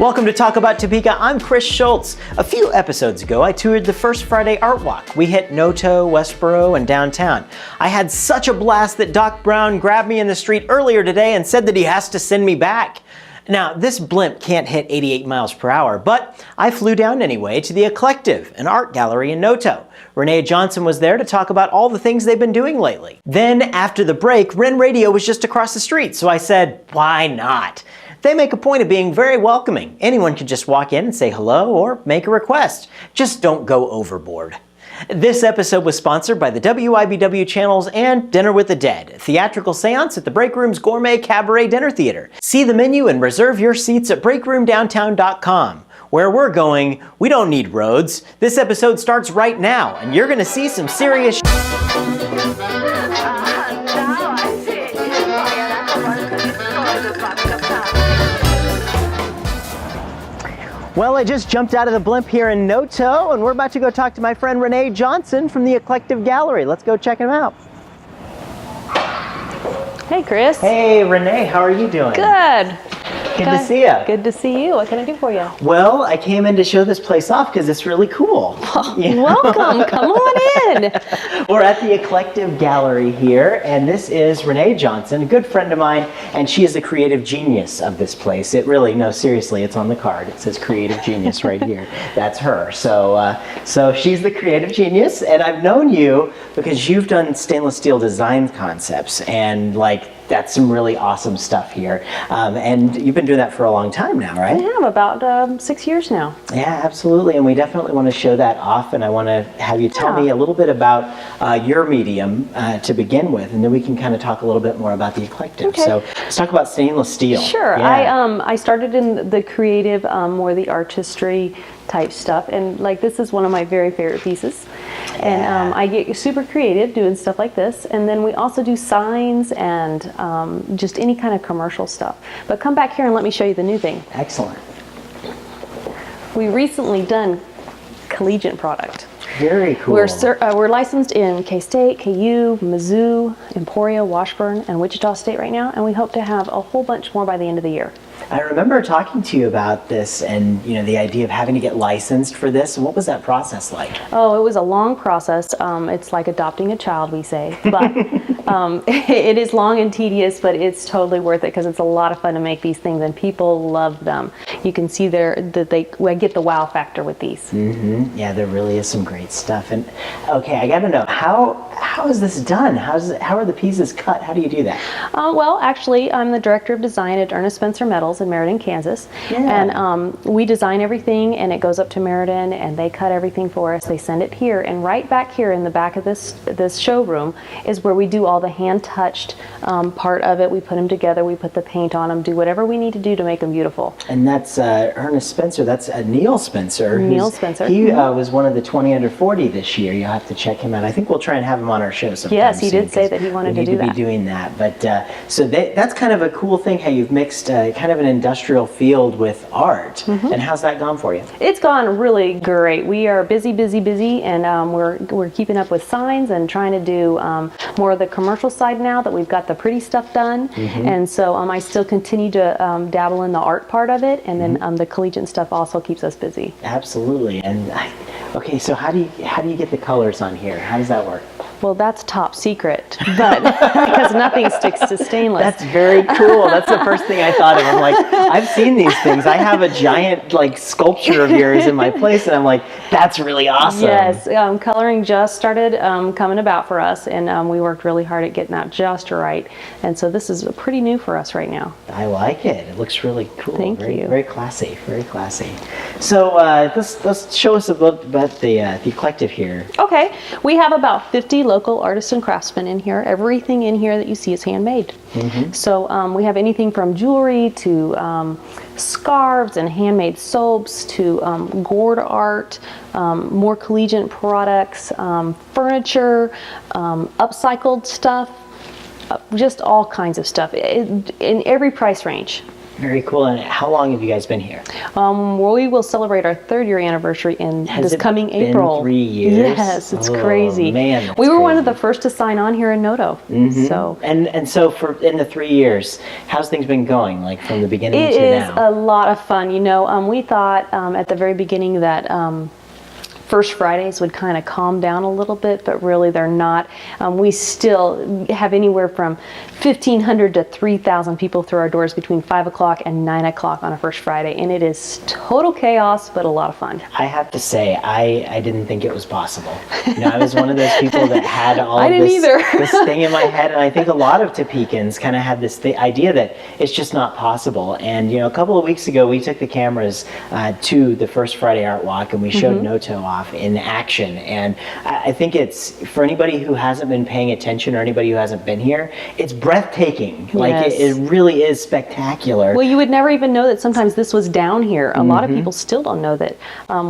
Welcome to Talk About Topeka. I'm Chris Schultz. A few episodes ago, I toured the First Friday Art Walk. We hit NOTO, Westboro, and downtown. I had such a blast that Doc Brown grabbed me in the street earlier today and said that he has to send me back. Now, this blimp can't hit 88 miles per hour, but I flew down anyway to the Eclective, an art gallery in NOTO. Renee Johnson was there to talk about all the things they've been doing lately. Then, after the break, WREN Radio was just across the street, so I said, why not? They make a point of being very welcoming. Anyone can just walk in and say hello or make a request. Just don't go overboard. This episode was sponsored by the WIBW channels and Dinner with the Dead, a theatrical seance at the Break Room's Gourmet Cabaret Dinner Theater. See the menu and reserve your seats at breakroomdowntown.com. Where we're going, we don't need roads. This episode starts right now, and you're gonna see some serious Well, I just jumped out of the blimp here in NOTO, and we're about to go talk to my friend Renee Johnson from the Eclective Gallery. Let's go check him out. Hey, Chris. Hey, Renee, how are you doing? Good. Good to see you. Good to see you. What can I do for you? Well, I came in to show this place off because it's really cool. Welcome. Come on in. We're at the Eclective Gallery here, and this is Renee Johnson, a good friend of mine, and she is the creative genius of this place. It really, no, seriously, it's on the card. It says creative genius right here. That's her. So she's the creative genius, and I've known you because you've done stainless steel design concepts, and that's some really awesome stuff here. And you've been doing that for a long time now, right? I have, about 6 years now. Yeah, absolutely. And we definitely want to show that off. And I want to have you tell me a little bit about your medium to begin with. And then we can kind of talk a little bit more about the Eclective. Okay. So let's talk about stainless steel. Sure. Yeah. I started in the creative, more the artistry type stuff. And this is one of my very favorite pieces. And I get super creative doing stuff like this. And then we also do signs and just any kind of commercial stuff. But come back here and let me show you the new thing. Excellent. We recently done collegiate product. Very cool. We're licensed in K-State, KU, Mizzou, Emporia, Washburn, and Wichita State right now. And we hope to have a whole bunch more by the end of the year. I remember talking to you about this and the idea of having to get licensed for this. What was that process like? Oh, it was a long process. It's like adopting a child, we say. But it is long and tedious, but it's totally worth it because it's a lot of fun to make these things and people love them. You can see I get the wow factor with these. Mm-hmm. Yeah, there really is some great stuff. And okay, I got to know, how is this done? How are the pieces cut? How do you do that? Well, actually, I'm the director of design at Ernest Spencer Metals in Meriden, Kansas. Yeah. And we design everything, and it goes up to Meriden, and they cut everything for us. They send it here, and right back here in the back of this showroom is where we do all the hand-touched part of it. We put them together, we put the paint on them, do whatever we need to do to make them beautiful. And that's Ernest Spencer. That's Neil Spencer. Neil Spencer. He was one of the 20 under 40 this year. You'll have to check him out. I think we'll try and have him on our show sometime. Yes, he did say that he wanted to do that. We need to be doing that. But so that's kind of a cool thing how you've mixed kind of an industrial field with art. Mm-hmm. And how's that gone for you? It's gone really great. We are busy, and we're keeping up with signs and trying to do more of the commercial side now that we've got the pretty stuff done. Mm-hmm. And so I still continue to dabble in the art part of it, and then the collegiate stuff also keeps us busy. Absolutely. And okay, so how do you get the colors on here? How does that work? Well, that's top secret, but because nothing sticks to stainless. That's very cool. That's the first thing I thought of. I'm like, I've seen these things. I have a giant sculpture of yours in my place, and I'm like, that's really awesome. Yes, coloring just started coming about for us, and we worked really hard at getting that just right. And so this is pretty new for us right now. I like it. It looks really cool. Thank you. Very classy. Very classy. So let's show us about the Eclective here. Okay, we have about 50 local artists and craftsmen in here. Everything in here that you see is handmade. Mm-hmm. So we have anything from jewelry to scarves and handmade soaps to gourd art, more collegiate products, furniture, upcycled stuff, just all kinds of stuff in every price range. Very cool. And how long have you guys been here? We will celebrate our 3rd year anniversary in this coming been April. 3 years? Yes, it's crazy. Man, that's we were one of crazy. the first to sign on here in NOTO. So And so for in the 3 years, how's things been going? Like from the beginning it to is now? a lot of fun. You know, we thought at the very beginning that First Fridays would kind of calm down a little bit, but really they're not. We still have anywhere from 1,500 to 3,000 people through our doors between 5 o'clock and 9 o'clock on a First Friday, and it is total chaos, but a lot of fun. I have to say, I didn't think it was possible. You know, I was one of those people that had all I of didn't this, either. this thing in my head, and I think a lot of Topekans kind of had this idea that it's just not possible. And you know, a couple of weeks ago, we took the cameras to the First Friday Art Walk, and we showed NOTO off in action. And I think it's, for anybody who hasn't been paying attention or anybody who hasn't been here, it's breathtaking. Like Yes. it really is spectacular. Well, you would never even know that sometimes this was down here. A lot of people still don't know that.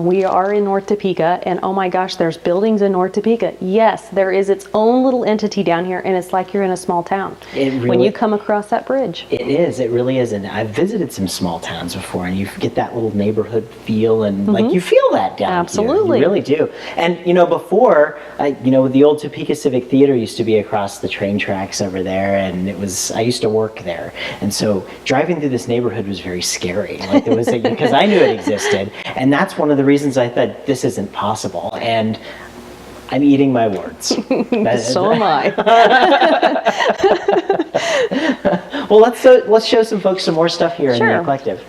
We are in North Topeka, and oh my gosh, there's buildings in North Topeka. Yes, there is its own little entity down here, and it's like you're in a small town when really- you come across that bridge. It is. It really is. And I've visited some small towns before, and you get that little neighborhood feel, and like you feel that down Absolutely. here. You really do. And you know, before, you know, the old Topeka Civic Theater used to be across the train tracks over there, and I used to work there, and so driving through this neighborhood was very scary. Like there was, because I knew it existed, and that's one of the reasons I thought this isn't possible. And I'm eating my words. So am I. Well, let's show some folks some more stuff here in the Sure. Eclective.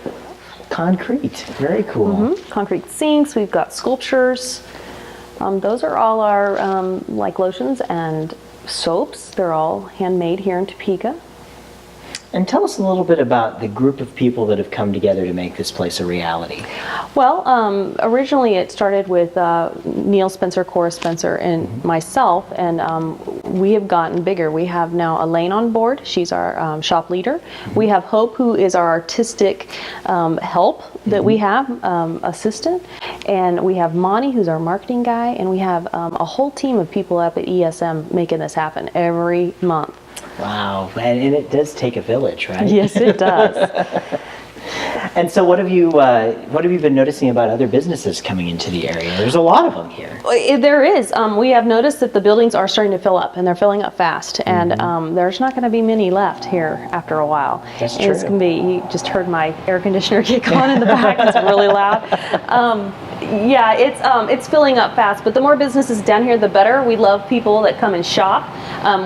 Concrete, very cool. Concrete sinks, we've got sculptures. Those are all our like lotions and soaps. They're all handmade here in Topeka. And tell us a little bit about the group of people that have come together to make this place a reality. Well, originally it started with Neil Spencer, Cora Spencer, and myself, and we have gotten bigger. We have now Elaine on board. She's our shop leader. We have Hope, who is our artistic help that we have, assistant. And we have Monty, who's our marketing guy, and we have a whole team of people up at ESM making this happen every month. Wow, and it does take a village, right? Yes, it does. And so what have you been noticing about other businesses coming into the area? There's a lot of them here. There is. We have noticed that the buildings are starting to fill up, and they're filling up fast. And there's not going to be many left here after a while. That's It's true. going to be. You just heard my air conditioner kick on in the back. It's really loud. Yeah, it's filling up fast. But the more businesses down here, the better. We love people that come and shop.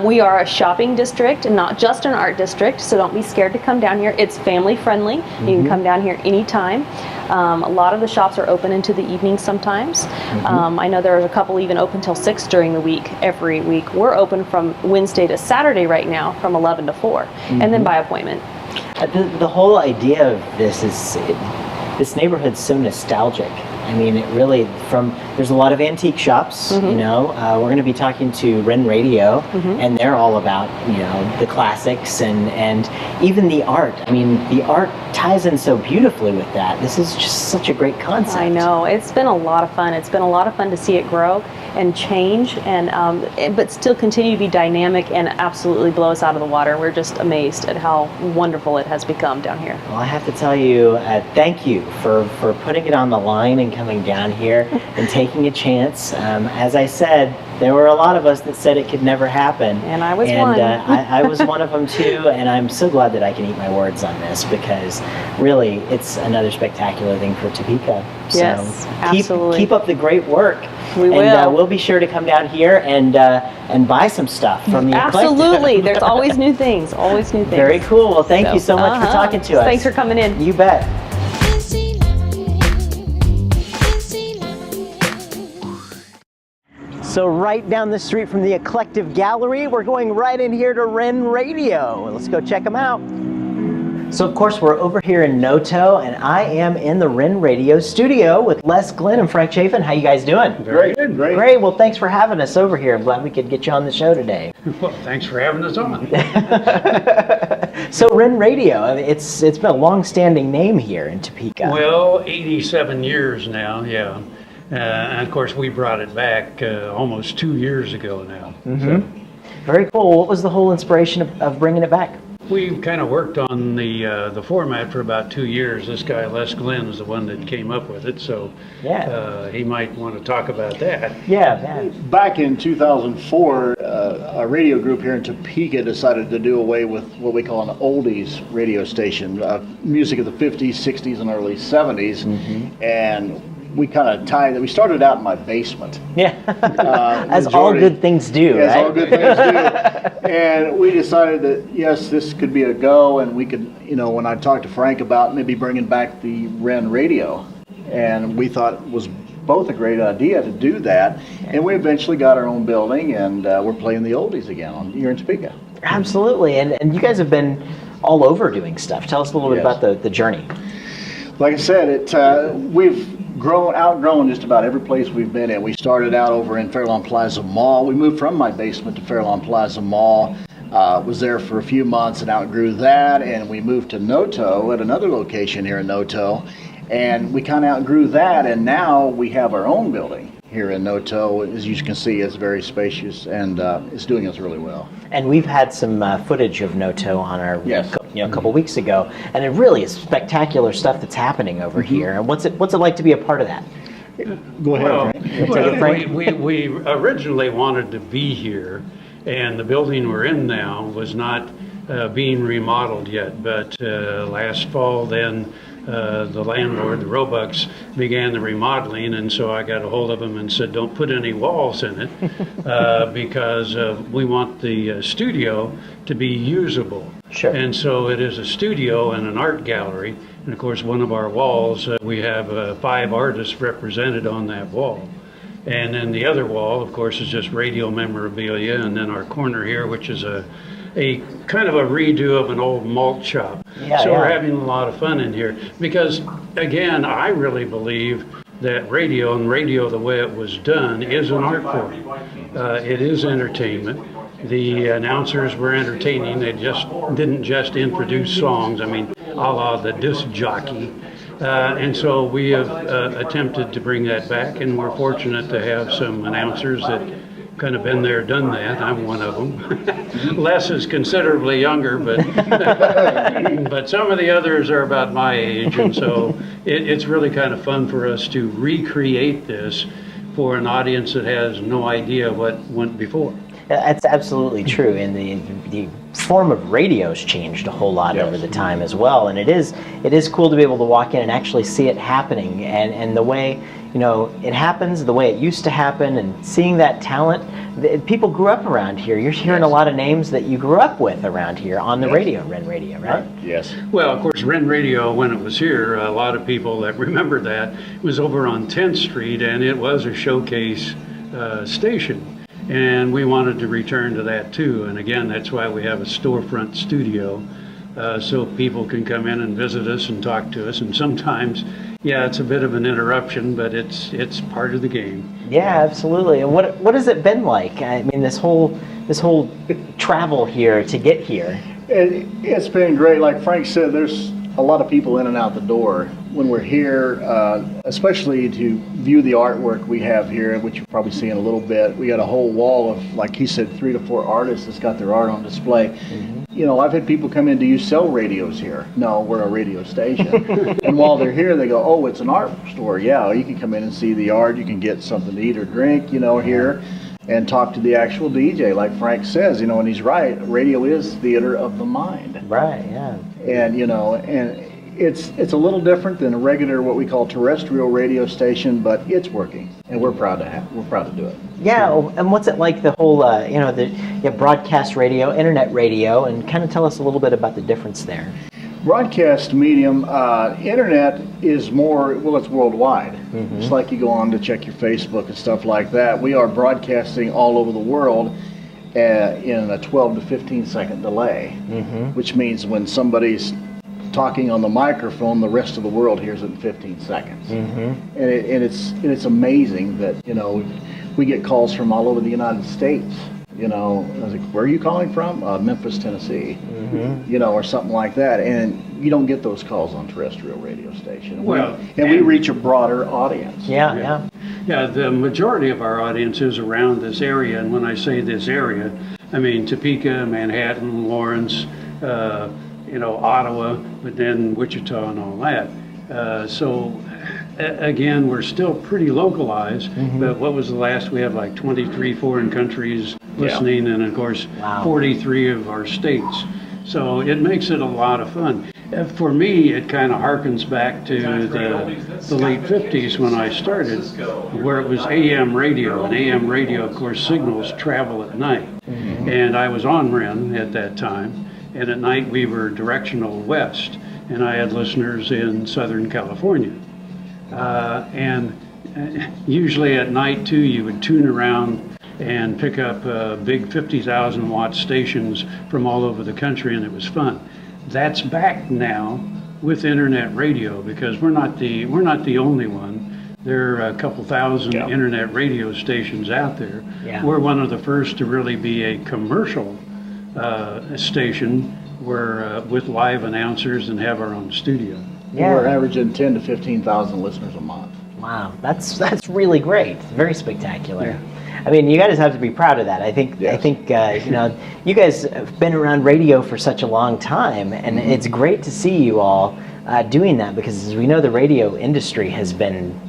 We are a shopping district and not just an art district. So don't be scared to come down here. It's family friendly. You can come down here anytime. A lot of the shops are open into the evening sometimes. I know there's a couple even open till 6 during the week, every week. We're open from Wednesday to Saturday right now from 11 to 4, and then by appointment. The whole idea of this is, this neighborhood's so nostalgic. I mean, it really, there's a lot of antique shops, you know. We're going to be talking to WREN Radio, and they're all about, you know, the classics and even the art. I mean, the art ties in so beautifully with that. This is just such a great concept. I know. It's been a lot of fun. It's been a lot of fun to see it grow and change, and but still continue to be dynamic and absolutely blow us out of the water. We're just amazed at how wonderful it has become down here. Well, I have to tell you, thank you for putting it on the line and coming down here and taking a chance. As I said, there were a lot of us that said it could never happen. And I was one. I was one of them too, and I'm so glad that I can eat my words on this, because really it's another spectacular thing for Topeka. Yes, absolutely. Keep up the great work. We will. And we'll be sure to come down here and buy some stuff from the Eclectic. Absolutely. There's always new things. Always new things. Very cool. Well, thank you so much for talking to us. Thanks for coming in. You bet. So right down the street from the Eclective Gallery, we're going right in here to WREN Radio. Let's go check them out. So of course we're over here in NOTO, and I am in the WREN Radio studio with Les Glenn and Frank Chaffin. How you guys doing? Very good, great. Great. Well, thanks for having us over here. I'm glad we could get you on the show today. Well, thanks for having us on. So WREN Radio, I mean, it's been a long-standing name here in Topeka. Well, 87 years now, yeah. And of course, we brought it back almost 2 years ago now. Very cool. What was the whole inspiration of bringing it back? We kind of worked on the format for about 2 years. This guy Les Glenn is the one that came up with it, so he might want to talk about that. Yeah. Back in 2004, a radio group here in Topeka decided to do away with what we call an oldies radio station, music of the 50s, 60s, and early 70s, and we kind of tied it. We started out in my basement. Yeah, as all good things do, right? As all good things do. And we decided that, yes, this could be a go, and we could, when I talked to Frank about maybe bringing back the WREN radio, and we thought it was both a great idea to do that, and we eventually got our own building, and we're playing the oldies again here in Topeka. Absolutely, and you guys have been all over doing stuff. Tell us a little bit about the journey. Like I said, we've outgrown just about every place we've been in. We started out over in Fairlawn Plaza Mall. We moved from my basement to Fairlawn Plaza Mall. Was there for a few months and outgrew that, and we moved to NOTO at another location here in NOTO, and we kind of outgrew that, and now we have our own building here in NOTO. As you can see, it's very spacious, and it's doing us really well. And we've had some footage of NOTO on our a couple weeks ago, and it really is spectacular stuff that's happening over here. And what's it like to be a part of that? Go ahead, Frank. We originally wanted to be here, and the building we're in now was not being remodeled yet, but last fall then the landlord, the Roebucks, began the remodeling, and so I got a hold of him and said, don't put any walls in it because we want the studio to be usable. Sure. And so it is a studio and an art gallery, and of course one of our walls, we have 5 artists represented on that wall. And then the other wall, of course, is just radio memorabilia, and then our corner here, which is a kind of a redo of an old malt shop. We're having a lot of fun in here because, again, I really believe that radio the way it was done is an art form. It is entertainment. The announcers were entertaining. They just didn't just introduce songs. I mean, a la the disc jockey. And so we have attempted to bring that back, and we're fortunate to have some announcers that kind of been there, done that. I'm one of them. Les is considerably younger, but some of the others are about my age, and so it's really kind of fun for us to recreate this for an audience that has no idea what went before. That's absolutely true, and the form of radio's changed a whole lot over the time as well, and it is cool to be able to walk in and actually see it happening, and the way it happens, the way it used to happen, and seeing that talent. People grew up around here. You're hearing a lot of names that you grew up with around here on the radio, WREN Radio, right? Yes. Well, of course, WREN Radio, when it was here, a lot of people that remember that, it was over on 10th Street, and it was a showcase station. And we wanted to return to that too. And again, that's why we have a storefront studio, so people can come in and visit us and talk to us. And sometimes, it's a bit of an interruption, but it's part of the game. Yeah, absolutely. And what has it been like? I mean, this whole travel here to get here. It's been great. Like Frank said, there's a lot of people in and out the door when we're here, especially to view the artwork we have here, which you'll probably see in a little bit. We got a whole wall of, like he said, 3 to 4 artists that's got their art on display. I've had people come in, do you sell radios here? No, we're a radio station. And while they're here, they go, oh, it's an art store. Yeah, you can come in and see the art. You can get something to eat or drink, here, and talk to the actual DJ. Like Frank says, and he's right, radio is theater of the mind. Right, yeah. And, and it's a little different than a regular, what we call terrestrial radio station, but it's working, and we're proud to do it. Yeah, and what's it like, the whole, the broadcast radio, internet radio, and kind of tell us a little bit about the difference there. Broadcast medium, internet is more, it's worldwide. It's like you go on to check your Facebook and stuff like that. We are broadcasting all over the world in a 12 to 15 second delay, which means when somebody's talking on the microphone, the rest of the world hears it in 15 seconds. And it's amazing that, we get calls from all over the United States. I was like, where are you calling from? Memphis, Tennessee, or something like that. And you don't get those calls on terrestrial radio station. We reach a broader audience. Yeah, the majority of our audience is around this area. And when I say this area, I mean, Topeka, Manhattan, Lawrence, Ottawa, but then Wichita and all that. Again, we're still pretty localized, but what was the last? We have like 23 foreign countries listening, and of course, 43 of our states. So it makes it a lot of fun. For me, it kind of harkens back to the late 50s when I started, where it was AM radio, and AM radio, of course, signals travel at night. And I was on WREN at that time, and at night we were directional west, and I had listeners in Southern California. And usually at night too, you would tune around and pick up big 50,000 watt stations from all over the country, and it was fun. That's back now with internet radio, because we're not the only one. There are a couple thousand internet radio stations out there. We're one of the first to really be a commercial station where with live announcers and have our own studio. We're averaging 10 to 15,000 listeners a month. Wow, that's really great. Very spectacular. I mean, you guys have to be proud of that. I think you guys have been around radio for such a long time, and it's great to see you all doing that, because as we know, the radio industry has been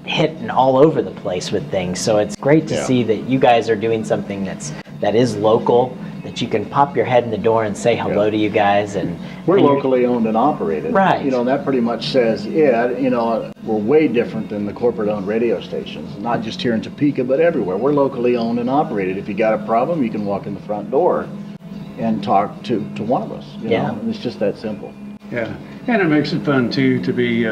hitting all over the place with things. So it's great to see that you guys are doing something that is local, that you can pop your head in the door and say hello to you guys. And we're locally owned and operated. Right. And that pretty much says, we're way different than the corporate owned radio stations, not just here in Topeka, but everywhere. We're locally owned and operated. If you got a problem, you can walk in the front door and talk to one of us. You know? And it's just that simple. Yeah, and it makes it fun too to be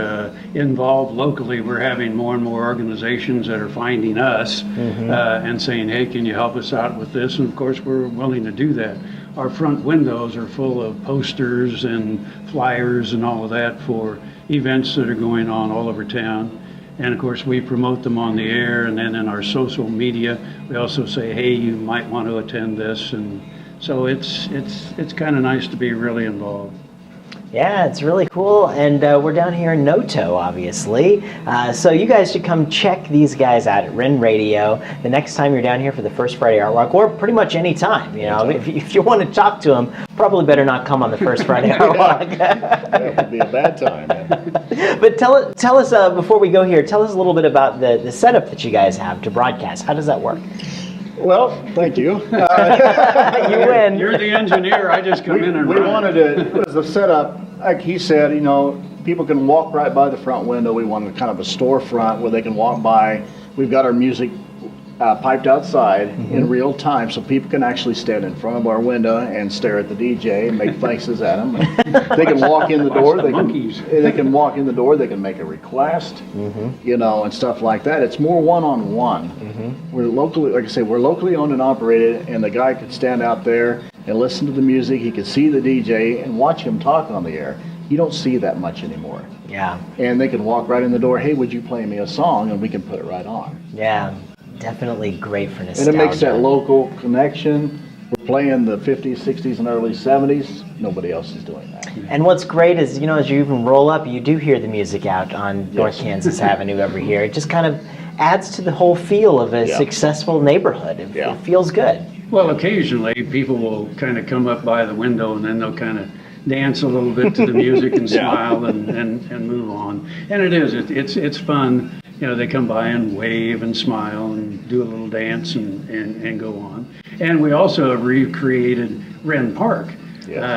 involved locally. We're having more and more organizations that are finding us and saying, hey, can you help us out with this? And of course, we're willing to do that. Our front windows are full of posters and flyers and all of that for events that are going on all over town. And of course, we promote them on the air, and then in our social media, we also say, hey, you might want to attend this. And so it's kind of nice to be really involved. Yeah, it's really cool, and we're down here in NOTO, obviously. So you guys should come check these guys out at WREN Radio the next time you're down here for the first Friday Art Walk, or pretty much any time. If you want to talk to them, probably better not come on the first Friday Art Walk. That would be a bad time. Man. But tell us before we go here, tell us a little bit about the setup that you guys have to broadcast. How does that work? Well, thank you. You win. You're the engineer. I just come in and we run. wanted it as a setup, like he said, people can walk right by the front window. We wanted kind of a storefront where they can walk by. We've got our music piped outside in real time, so people can actually stand in front of our window and stare at the DJ and make faces at him. They can walk in the door. They can walk in the door. They can make a request, and stuff like that. It's more one-on-one. We're locally, like I say, we're locally owned and operated, and the guy could stand out there and listen to the music. He could see the DJ and watch him talk on the air. You don't see that much anymore. Yeah. And they can walk right in the door. Hey, would you play me a song? And we can put it right on. Yeah. Definitely great for nostalgia. And it makes that local connection. We're playing the 50s, 60s, and early 70s. Nobody else is doing that. And what's great is, as you even roll up, you do hear the music out on North Kansas Avenue over here. It just kind of adds to the whole feel of a successful neighborhood. It feels good. Well, occasionally people will kind of come up by the window, and then they'll kind of dance a little bit to the music and smile and move on. And it's fun. They come by and wave and smile and do a little dance and go on. And we also have recreated WREN Park.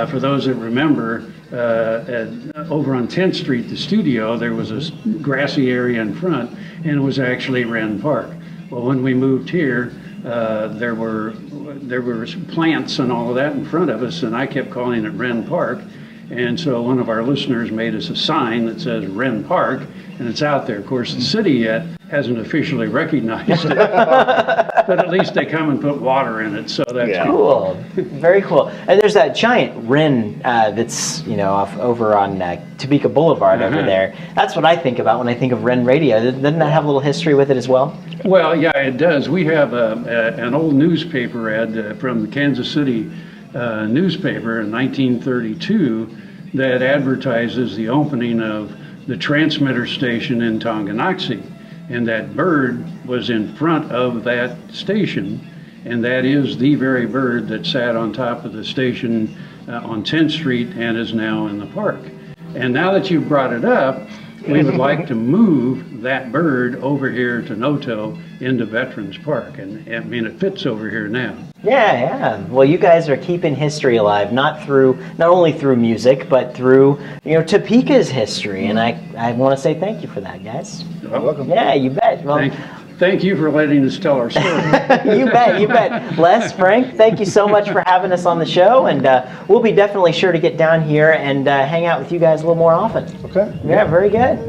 For those that remember, over on 10th Street, the studio, there was a grassy area in front, and it was actually WREN Park. Well, when we moved here, there were plants and all of that in front of us, and I kept calling it WREN Park. And so one of our listeners made us a sign that says WREN Park, and it's out there. Of course, the city yet hasn't officially recognized it, but at least they come and put water in it, so that's cool. Very cool. And there's that giant WREN that's over on Topeka Boulevard over there. That's what I think about when I think of WREN Radio. Doesn't that have a little history with it as well? Well, yeah, it does. We have an old newspaper ad from the Kansas City newspaper in 1932 that advertises the opening of the transmitter station in Tonganoxie, and that bird was in front of that station, and that is the very bird that sat on top of the station on 10th Street and is now in the park. And now that you've brought it up, we would like to move that bird over here to NOTO into Veterans Park. And I mean, it fits over here now. Yeah. Well, you guys are keeping history alive, not only through music, but through, Topeka's history. And I want to say thank you for that, guys. You're welcome. Yeah, you bet. Well, Thank you for letting us tell our story. You bet. Les, Frank, thank you so much for having us on the show, and we'll be definitely sure to get down here and hang out with you guys a little more often. Okay. Yeah, very good.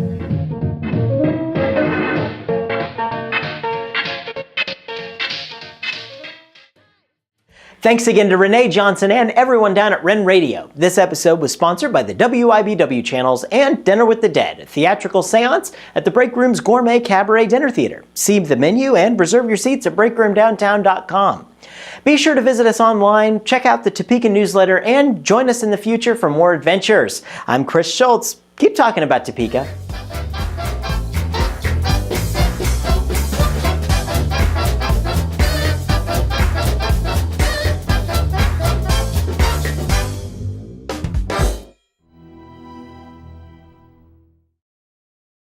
Thanks again to Renee Johnson and everyone down at WREN Radio. This episode was sponsored by the WIBW channels and Dinner with the Dead, a theatrical seance at the Break Room's Gourmet Cabaret Dinner Theater. See the menu and reserve your seats at breakroomdowntown.com. Be sure to visit us online, check out the Topeka newsletter, and join us in the future for more adventures. I'm Chris Schultz. Keep talking about Topeka.